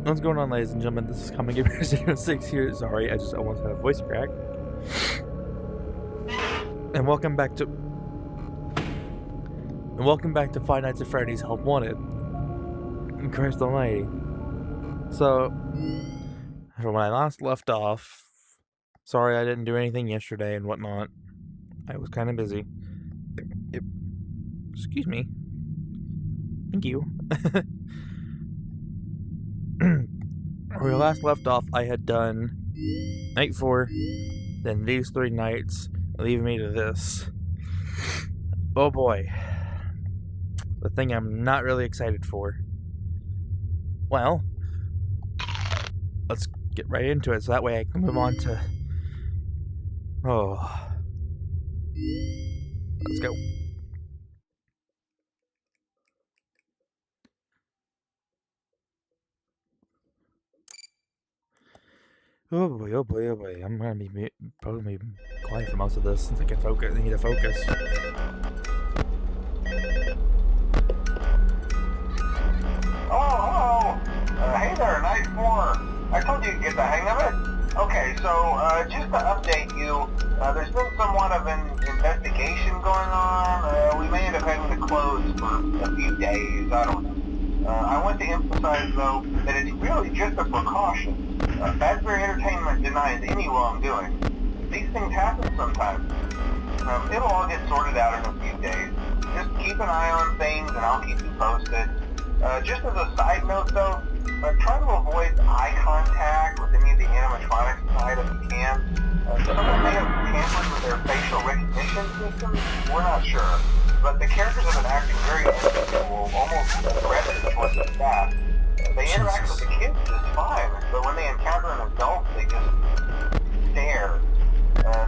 What's going on, ladies and gentlemen? This is Common Gamer 06 here. Sorry, I almost had a voice crack. And welcome back to Five Nights at Freddy's Help Wanted. Christ almighty. So, from when I last left off, sorry I didn't do anything yesterday and whatnot. I was kind of busy. Excuse me. Thank you. Where we last left off, I had done night 4, then these 3 nights, leaving me to this. Oh boy. The thing I'm not really excited for. Well, let's get right into it so that way I can move on to... Oh. Let's go. Oh boy, oh boy, oh boy. I'm gonna be probably quiet for most of this since I need to focus. Hello. Hey there, Night 4. I told you to get the hang of it. Okay, so just to update you, there's been somewhat of an investigation going on. We may end up having to close for a few days. I don't know. I want to emphasize, though, that it's really just a precaution. Fazbear Entertainment denies any wrongdoing. These things happen sometimes. It'll all get sorted out in a few days. Just keep an eye on things, and I'll keep you posted. Just as a side note, though, try to avoid eye contact with any of the animatronics inside if you can. Someone may have tampered with their facial recognition systems. We're not sure. But the characters have been acting very unusual, almost aggressive towards the staff. They interact with the kids just fine, but when they encounter an adult, they just stare.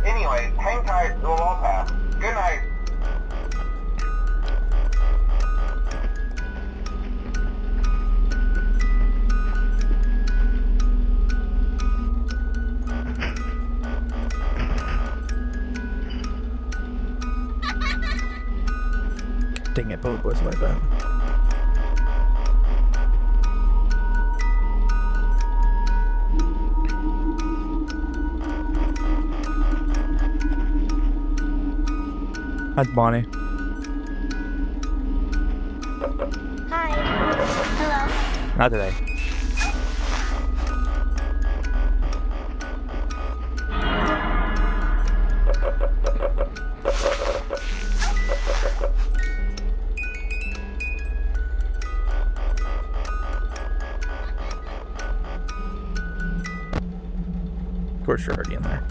Anyway, hang tight, it'll all pass. Good night. Dang it, both boys like that. That's Bonnie. Hi. Hello. Not today. Of course you're already in there.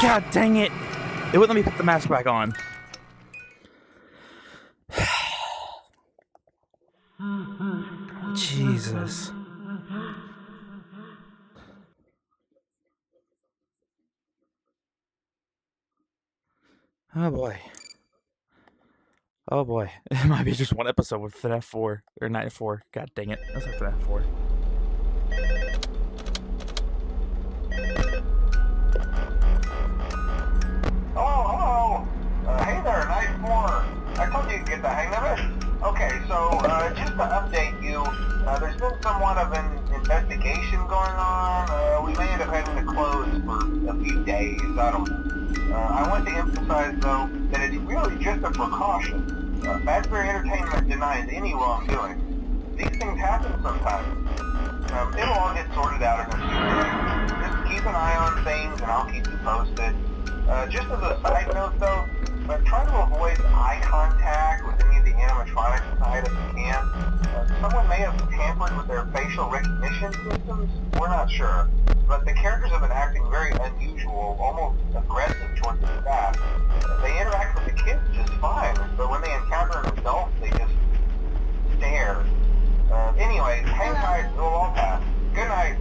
God dang it! It wouldn't let me put the mask back on. Jesus. Oh boy. Oh boy, it might be just one episode with Fnaf 4 or Night 4. God dang it, that's like Fnaf 4. Hello. Hey there, Night 4. I told you to get the hang of it. Okay, so just to update you, there's been somewhat of an investigation going on. We may end up having to close for a few days. I don't know. I want to emphasize, though, that it's really just a precaution. Fazbear Entertainment denies any wrongdoing. These things happen sometimes. It'll all get sorted out in a few days. Just keep an eye on things, and I'll keep you posted. Just as a side note, though, try to avoid eye contact with any of the animatronics inside if you can. Someone may have tampered with their facial recognition systems. We're not sure. But the characters have been acting very unusual, almost aggressive towards the staff. They interact with the kids just fine, but when they encounter an adult, they just stare. Anyway, hang tight, it'll all pass. Good night.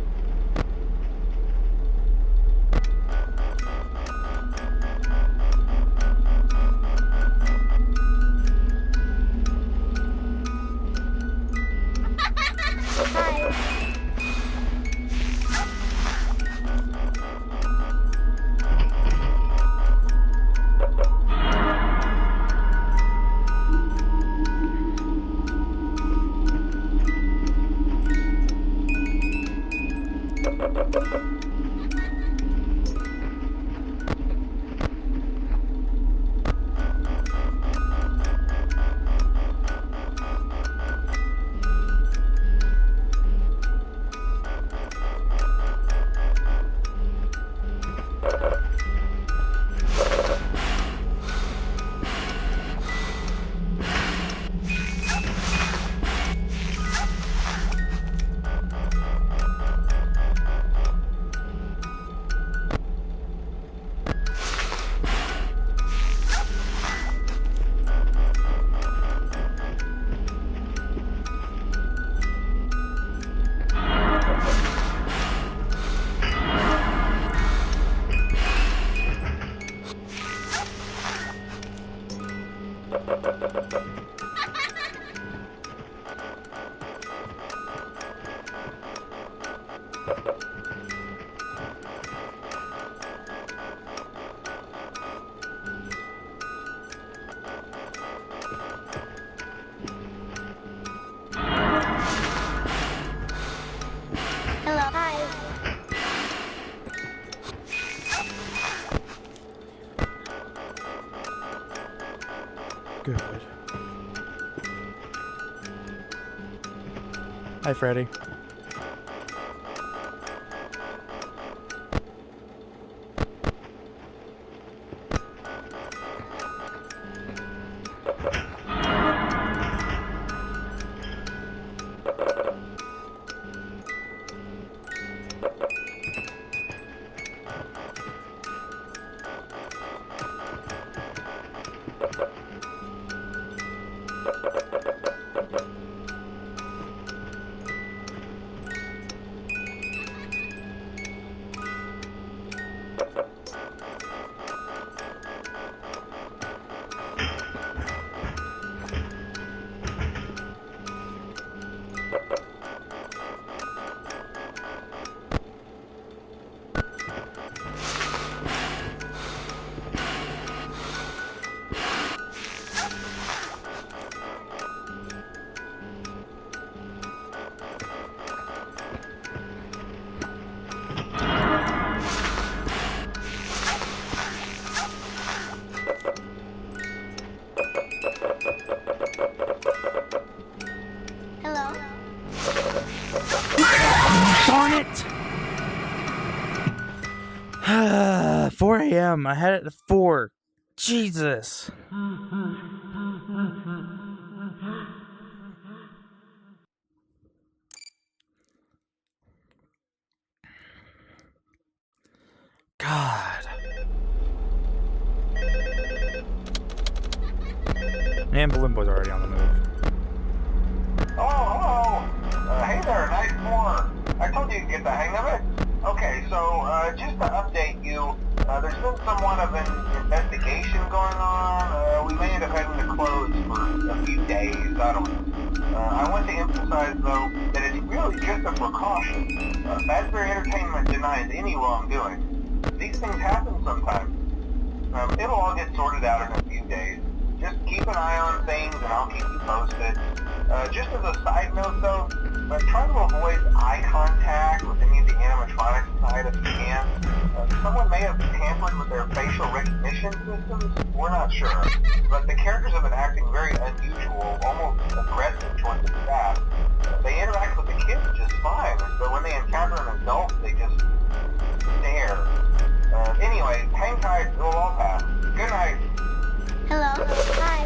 Good. Hi, Freddy. Darn it! 4 a.m. I had it at 4. Jesus. God. And Balloon Boy's already on the move. Hello. Hey there, Night 4. I told you to get the hang of it. Okay, so just to update you, there's been somewhat of an investigation investigation going on. We may end up having to close for a few days. I don't know. I want to emphasize, though, that it's really just a precaution. Fazbear Entertainment denies any wrongdoing. These things happen sometimes. It'll all get sorted out in a few days. Just keep an eye on things, and I'll keep you posted. Just as a side note, though, try to avoid eye contact with any of the animatronics inside if you can. Someone may have tampered with their facial recognition systems. We're not sure. But the characters have been acting very unusual, almost aggressive towards the staff. They interact with the kids just fine, but when they encounter an adult, they just stare. Anyway, hang tight. It'll all pass. Good night. Hello? Hi.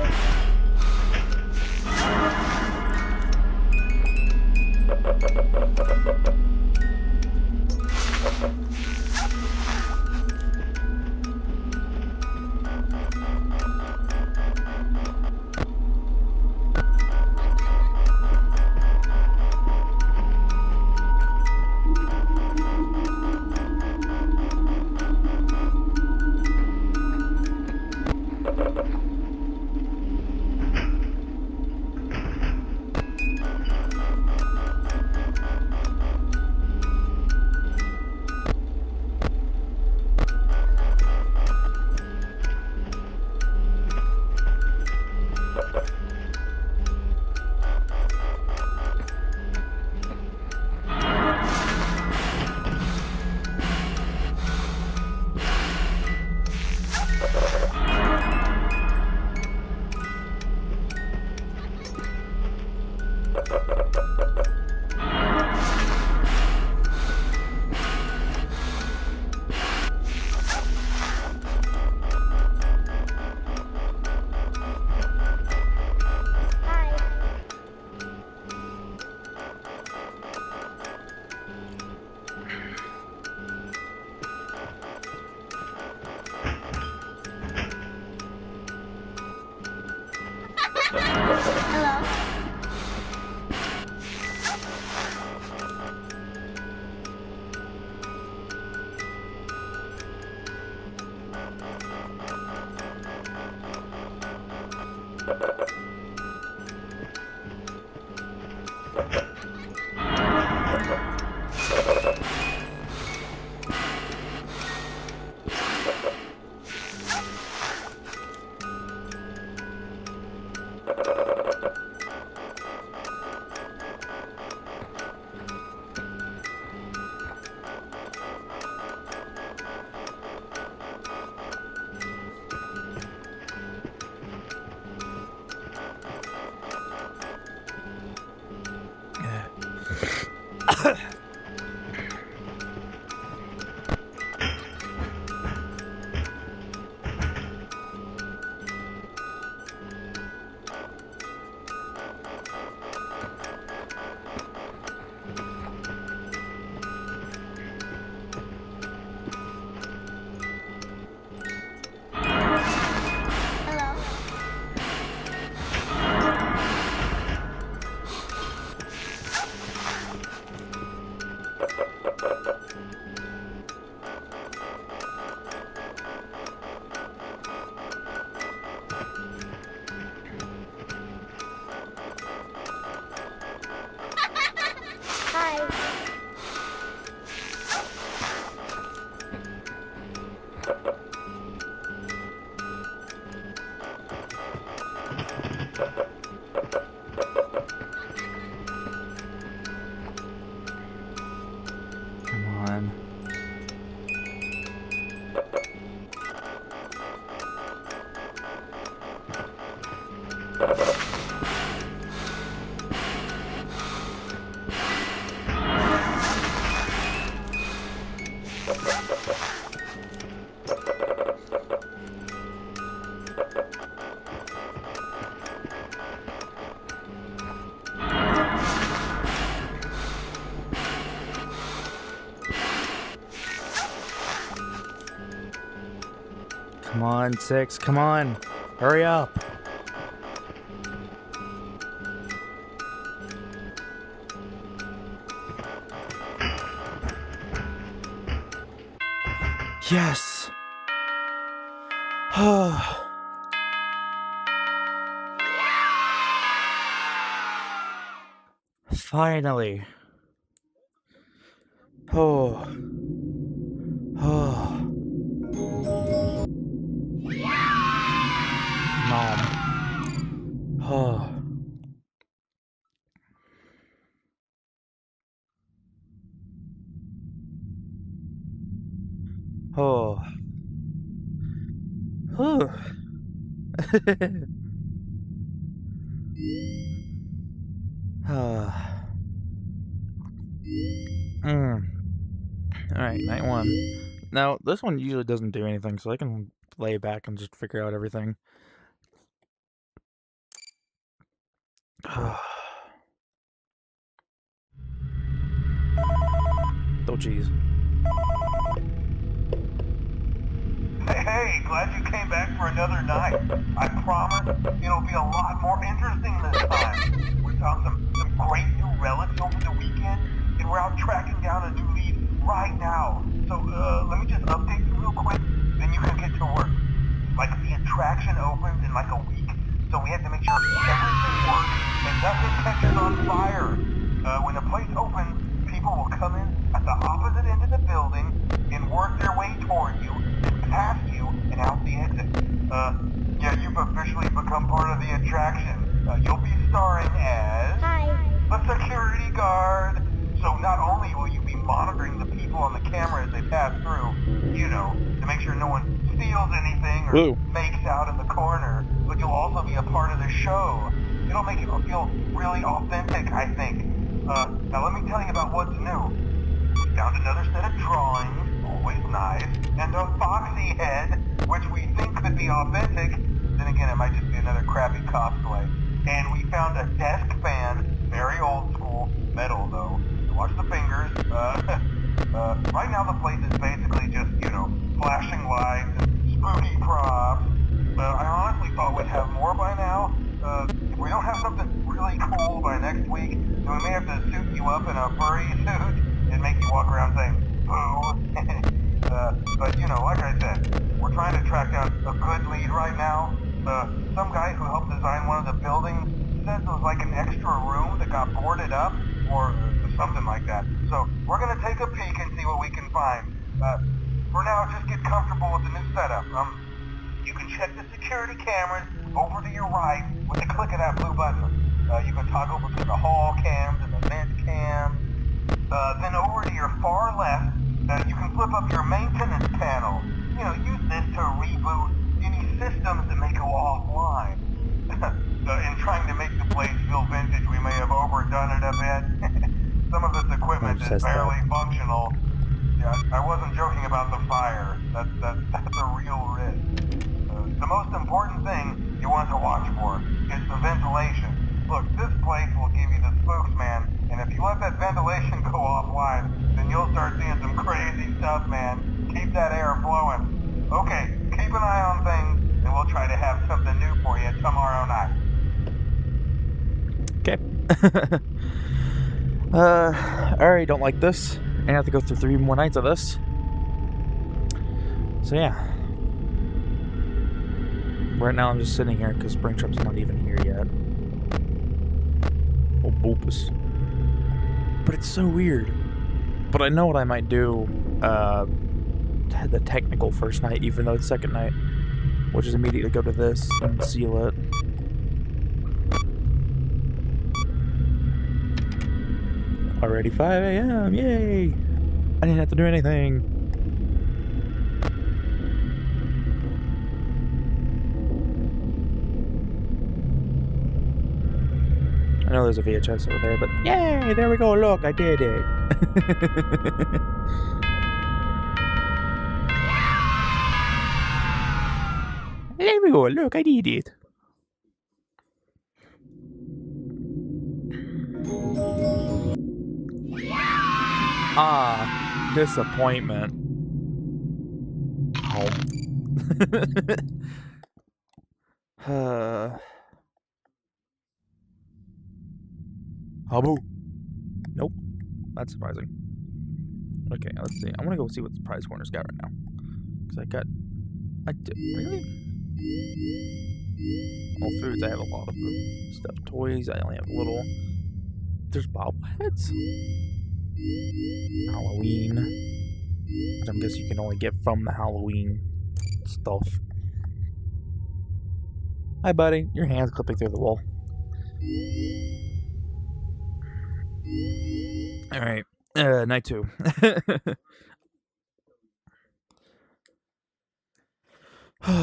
Hello? Come on, 6, come on. Hurry up. Yes. Finally. Oh. Oh. Mom. Oh. Oh. Whew. Alright, night one. Now, this one usually doesn't do anything, so I can lay back and just figure out everything. Oh, jeez. Hey, glad you came back for another night. I promise it'll be a lot more interesting this time. We found some great new relics over the weekend, and we're out tracking down a new lead right now. So, let me just update you real quick, then you can get to work. Like, the attraction opens in like a week, so we have to make sure everything works and nothing catches on fire. When the place opens, people will come in at the opposite end of the building and work their way toward you, and past you, and out the exit. Yeah, you've officially become part of the attraction. You'll be starring as... Hi. a security guard. So not only will you be monitoring the people on the camera as they pass through, you know, to make sure no one steals anything or Ooh. makes out in the corner, but you'll also be a part of the show. It'll make it feel really authentic, I think. Now let me tell you about what's new. We found another set of drawings, always nice, and a foxy head, which we think could be authentic. Then again, it might just be another crappy cosplay. And we found a desk fan, very old school, metal though. Watch the fingers. Right now the place is basically just, you know, flashing lights and spooky props. I honestly thought we'd have more by now. If we don't have something really cool by next week, then we may have to suit you up in a furry suit and make you walk around saying, boo. But, you know, like I said, we're trying to track down a good lead right now. Some guy who helped design one of the buildings says it was like an extra room that got boarded up, or something like that. So, we're gonna take a peek and see what we can find. For now, just get comfortable with the new setup. You can check the security cameras over to your right with the click of that blue button. You can toggle between the hall cams and the vent cams. Then over to your far left, you can flip up your maintenance panel. You know, use this to reboot any systems that may go offline. In trying to make the place feel vintage, we may have overdone it a bit. Some of this equipment is barely functional. Yeah, I wasn't joking about the fire. That's a real risk. The most important thing you want to watch for is the ventilation. Look, this place will give you the spooks, man. And if you let that ventilation go offline, then you'll start seeing some crazy stuff, man. Keep that air flowing. Okay, keep an eye on things, and we'll try to have something new for you tomorrow night. Okay. I already don't like this. I have to go through 3 more nights of this. So yeah. Right now I'm just sitting here because Springtrap's not even here yet. Oh, Bulbous. But it's so weird. But I know what I might do the technical first night, even though it's second night. Which is immediately go to this and seal it. Already 5 a.m. Yay! I didn't have to do anything. I know there's a VHS over there, but yay! There we go. Look, I did it. There we go. Look, I did it. Ah, disappointment. Habu. Nope. That's surprising. Okay, let's see. I want to go see what the prize corner's got right now. Because I got I do. Really? Well, foods, I have a lot of the stuffed toys. I only have a little. There's bobbleheads? Halloween. Which I'm guessing you can only get from the Halloween stuff. Hi, buddy. Your hand's clipping through the wall. Alright. Night 2. Hey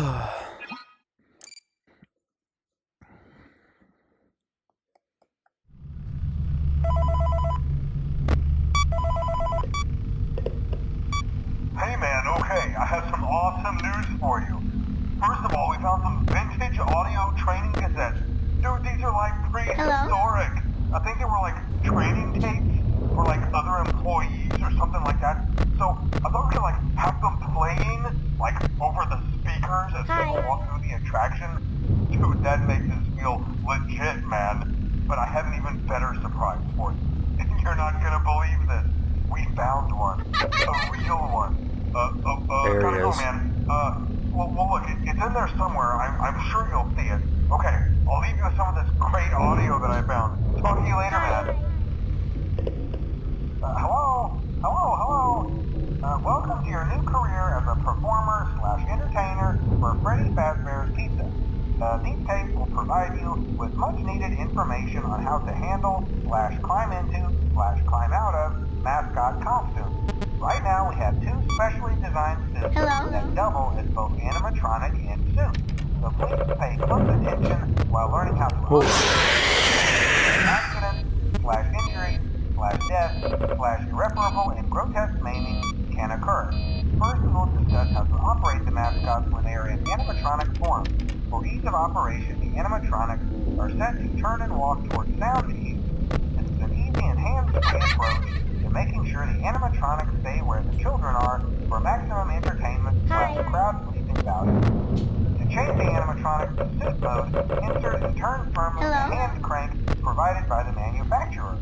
man, okay, I have some awesome news for you. First of all, we found some vintage audio training cassettes. Dude, these are like prehistoric. I think they were like training tapes for like other employees or something like that. So I thought we could like have them playing like over the speakers as people walk through the attraction. Dude, that makes us feel legit, man. But I have an even better surprise for you. You're not gonna believe this. We found one. A real one. There he gotta go, is. man. Well, look, it's in there somewhere. I'm sure you'll see it. Okay, I'll leave you with some of this great audio that I found. Talk to you later, man. Hello? Welcome to your new career as a performer/entertainer for Freddy Fazbear's Pizza. These tapes will provide you with much-needed information on how to handle/climb into/climb out of mascot costumes. Right now, we have 2 specially designed suits that double as both animatronic and suit. So please pay close attention while learning how to accident/injury/death/irreparable and grotesque maiming can occur. First, we will discuss how to operate the mascots when they are in animatronic form. For ease of operation, the animatronics are set to turn and walk towards sound cues. This is an easy and hands-free approach to making sure the animatronics stay where the children are for maximum entertainment/crowd-pleasing value. To change the animatronics to suit mode, insert and turn firmly the hand crank provided by the manufacturer.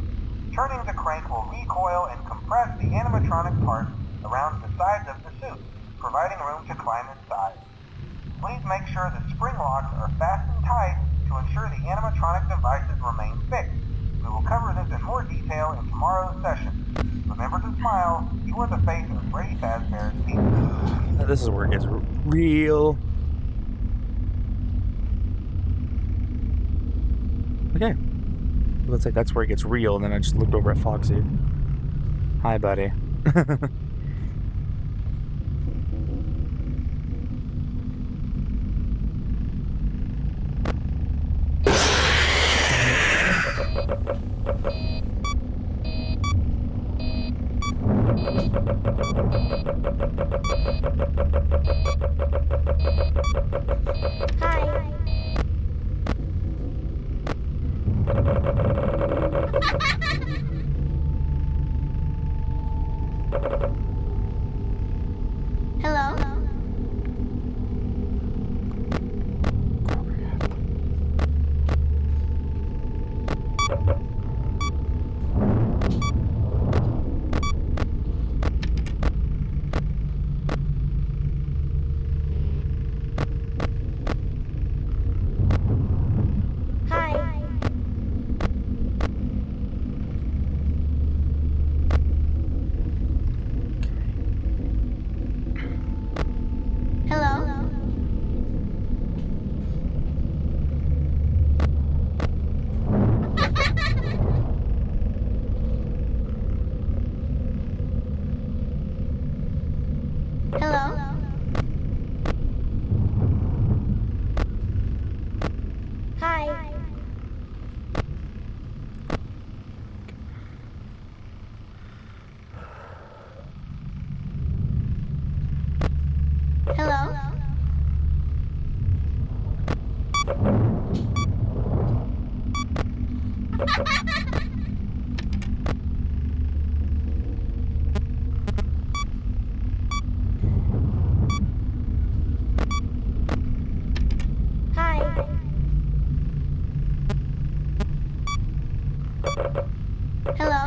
Turning the crank will recoil and compress the animatronic parts around the sides of the suit, providing room to climb inside. Please make sure the spring locks are fastened tight to ensure the animatronic devices remain fixed. We will cover this in more detail in tomorrow's session. Remember to smile. You are the face of Freddy Fazbear's Pizza. This is where it gets real. Okay. Let's say that's where it gets real, and then I just looked over at Foxy. Hi, buddy. Hello?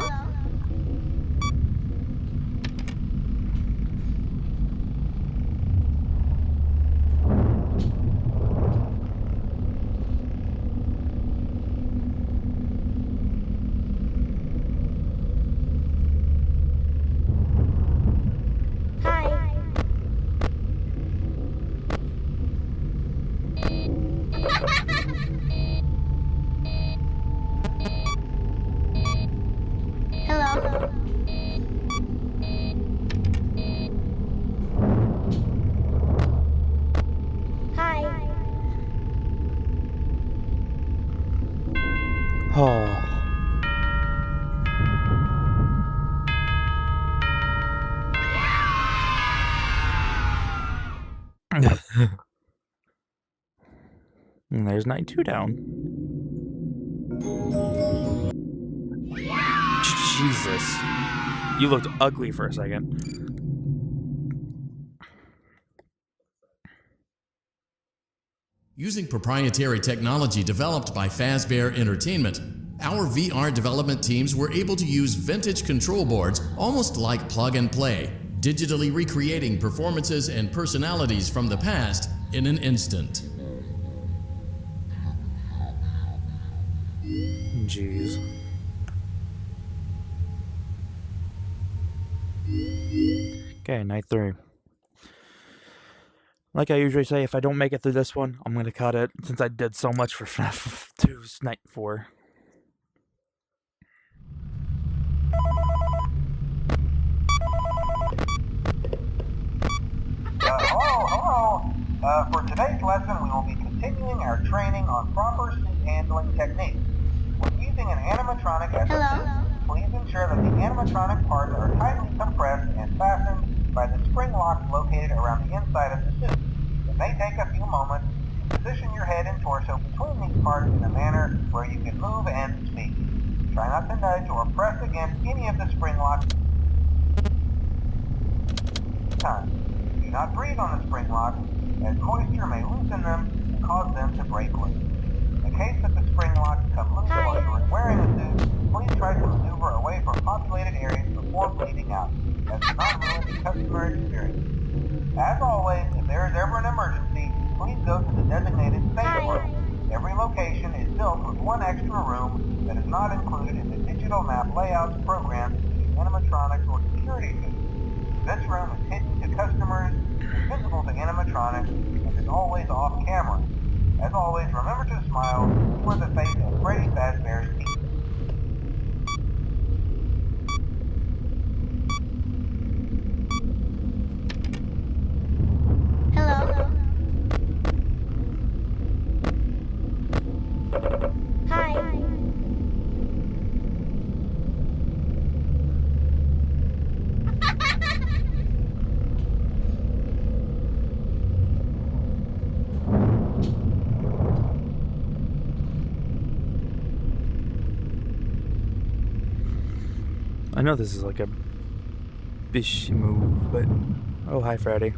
And there's night 2 down. Jesus. You looked ugly for a second. Using proprietary technology developed by Fazbear Entertainment, our VR development teams were able to use vintage control boards almost like plug and play, digitally recreating performances and personalities from the past in an instant. Jeez. Okay, night 3. Like I usually say, if I don't make it through this one, I'm going to cut it, since I did so much for Fnaf 2's night 4. Hello. For today's lesson, we will be continuing our training on proper suit handling techniques. When using an animatronic as a suit, please ensure that the animatronic parts are tightly compressed and fastened by the spring locks located around the inside of the suit. It may take a few moments to position your head and torso between these parts in a manner where you can move and speak. Try not to nudge or press against any of the spring locks. Do not breathe on the spring locks, as moisture may loosen them and cause them to break loose. In the case that the spring locks come loose while you are wearing a suit, please try to maneuver away from populated areas before bleeding out, as to not ruin the customer experience. As always, if there is ever an emergency, please go to the designated safe room. Every location is built with one extra room that is not included in the digital map layouts programmed in animatronics or security suits. This room is hidden to customers, invisible to animatronics, and is always off camera. As always, remember to smile for the face of Freddy Fazbear's teeth. Hello. Hi. I know this is like a bish move, but... Oh, hi, Freddy.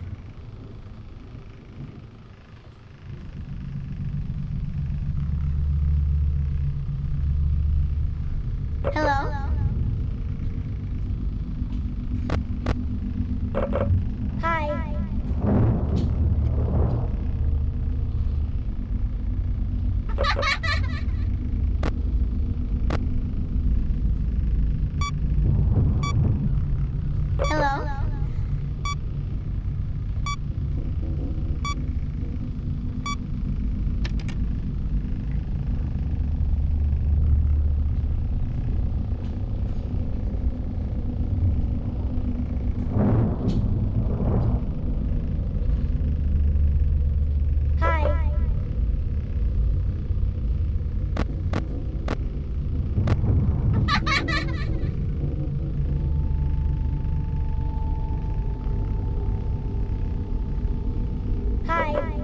Hello. Hi. Hello. Hi. Hi.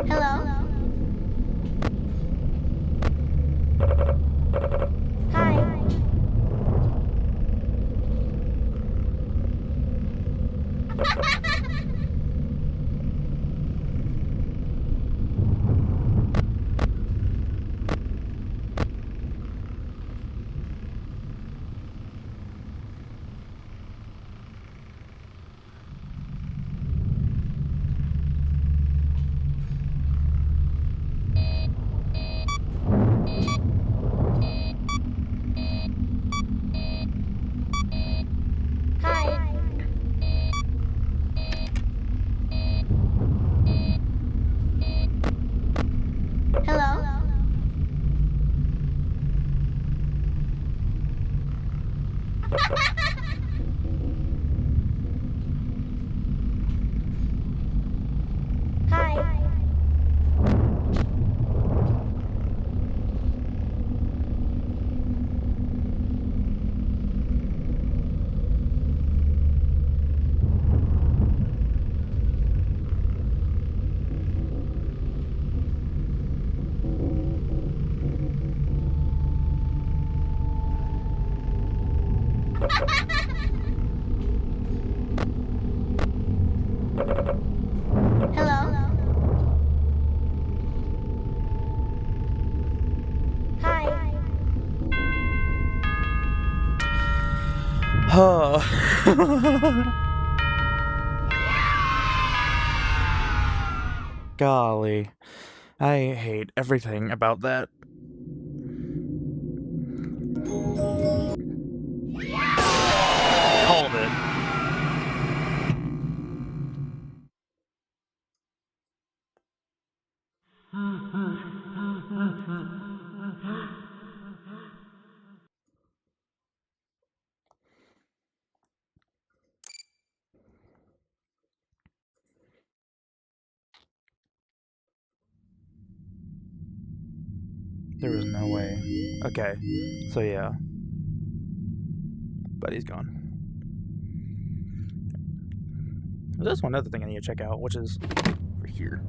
Hello. Hi. Hi. Golly. I hate everything about that. Called it. There was no way. Okay, so yeah. But he's gone. There's one other thing I need to check out, which is over here.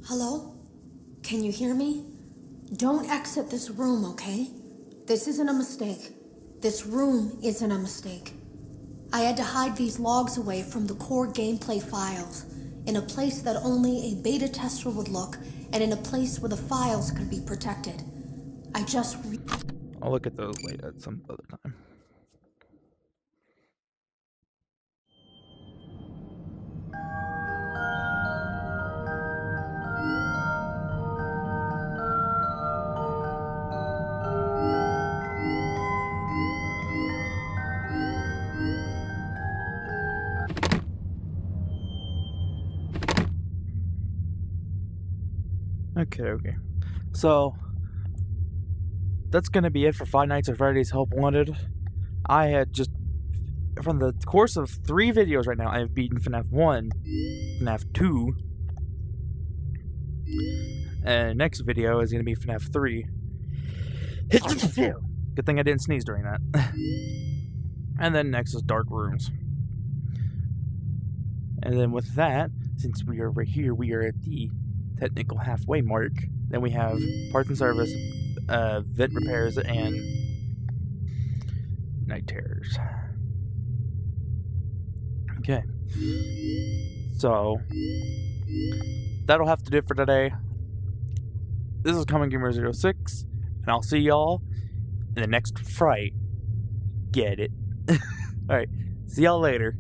Hello? Can you hear me? Don't exit this room, okay? This isn't a mistake. This room isn't a mistake. I had to hide these logs away from the core gameplay files, in a place that only a beta tester would look, and in a place where the files could be protected. I'll look at those later at some other time. Okay. So, that's gonna be it for Five Nights at Freddy's Help Wanted. I had just, from the course of 3 videos right now, I have beaten FNAF 1, FNAF 2, and next video is gonna be FNAF 3. Good thing I didn't sneeze during that. And then next is Dark Rooms. And then with that, since we are right here, we are at the technical halfway mark. Then we have parts and service, vent repairs, and night terrors. Okay. So, that'll have to do it for today. This is Common Gamer 06, and I'll see y'all in the next fright. Get it? Alright, see y'all later.